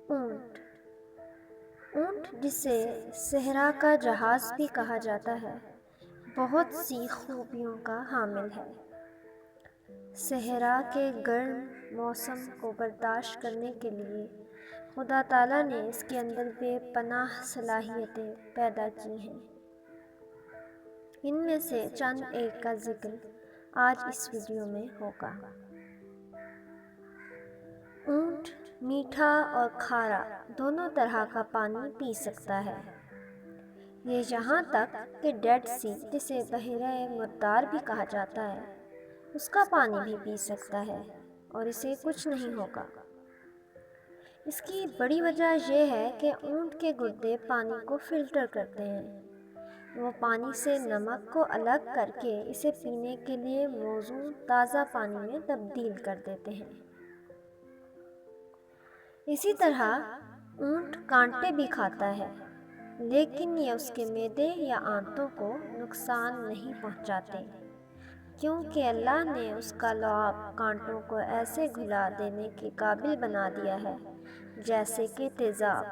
اونٹ اونٹ جسے صحرا کا جہاز بھی کہا جاتا ہے، بہت سی خوبیوں کا حامل ہے۔ صحرا کے گرم موسم کو برداشت کرنے کے لیے خدا تعالیٰ نے اس کے اندر بے پناہ صلاحیتیں پیدا کی ہیں۔ ان میں سے چند ایک کا ذکر آج اس ویڈیو میں ہوگا۔ اونٹ میٹھا اور کھارا دونوں طرح کا پانی پی سکتا ہے۔ یہ یہاں تک کہ ڈیڈ سی، جسے بحیرہ مردار بھی کہا جاتا ہے، اس کا پانی بھی پی سکتا ہے اور اسے کچھ نہیں ہوگا۔ اس کی بڑی وجہ یہ ہے کہ اونٹ کے گردے پانی کو فلٹر کرتے ہیں۔ وہ پانی سے نمک کو الگ کر کے اسے پینے کے لیے موزوں تازہ پانی میں تبدیل کر دیتے ہیں۔ اسی طرح اونٹ کانٹے بھی کھاتا ہے، لیکن یہ اس کے معدے یا آنتوں کو نقصان نہیں پہنچاتے، کیونکہ اللہ نے اس کا لعاب کانٹوں کو ایسے گھلا دینے کے قابل بنا دیا ہے جیسے کہ تیزاب۔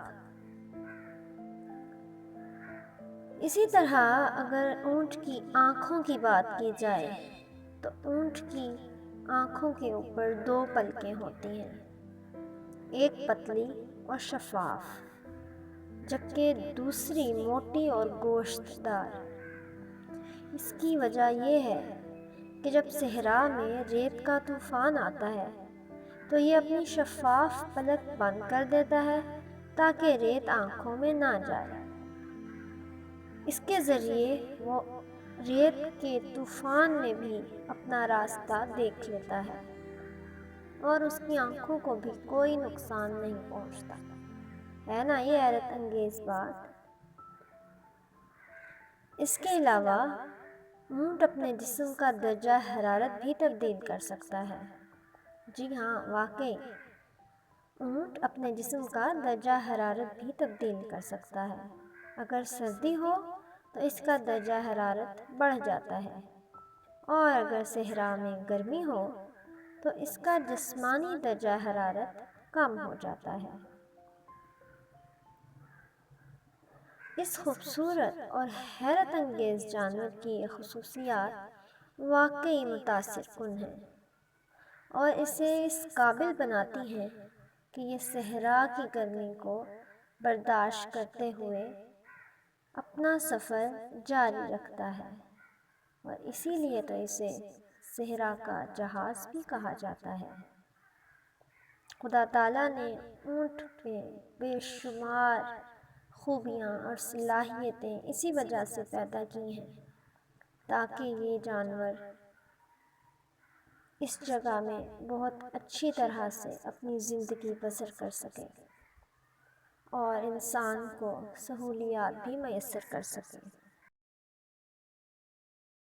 اسی طرح اگر اونٹ کی آنکھوں کی بات کی جائے تو اونٹ کی آنکھوں کے اوپر دو پلکیں ہوتی ہیں، ایک پتلی اور شفاف، جبکہ دوسری موٹی اور گوشت دار۔ اس کی وجہ یہ ہے کہ جب صحرا میں ریت کا طوفان آتا ہے تو یہ اپنی شفاف پلک بند کر دیتا ہے تاکہ ریت آنکھوں میں نہ جائے۔ اس کے ذریعے وہ ریت کے طوفان میں بھی اپنا راستہ دیکھ لیتا ہے اور اس کی آنکھوں کو بھی کوئی نقصان نہیں پہنچتا۔ ہے نا یہ حیرت انگیز بات؟ اس کے علاوہ اونٹ اپنے جسم کا درجہ حرارت بھی تبدیل کر سکتا ہے۔ جی ہاں، واقعی اونٹ اپنے جسم کا درجہ حرارت بھی تبدیل کر سکتا ہے۔ اگر سردی ہو تو اس کا درجہ حرارت بڑھ جاتا ہے، اور اگر صحرا میں گرمی ہو تو اس کا جسمانی درجہ حرارت کم ہو جاتا ہے۔ اس خوبصورت اور حیرت انگیز جانور کی یہ خصوصیات واقعی متاثر کن ہیں اور اسے اس قابل بناتی ہیں کہ یہ صحرا کی گرمی کو برداشت کرتے ہوئے اپنا سفر جاری رکھتا ہے، اور اسی لیے تو اسے صحرا کا جہاز بھی کہا جاتا ہے۔ خدا تعالیٰ نے اونٹ میں بے شمار خوبیاں اور صلاحیتیں اسی وجہ سے پیدا کی ہیں تاکہ یہ جانور اس جگہ میں بہت اچھی طرح سے اپنی زندگی بسر کر سکے اور انسان کو سہولیات بھی میسر کر سکے۔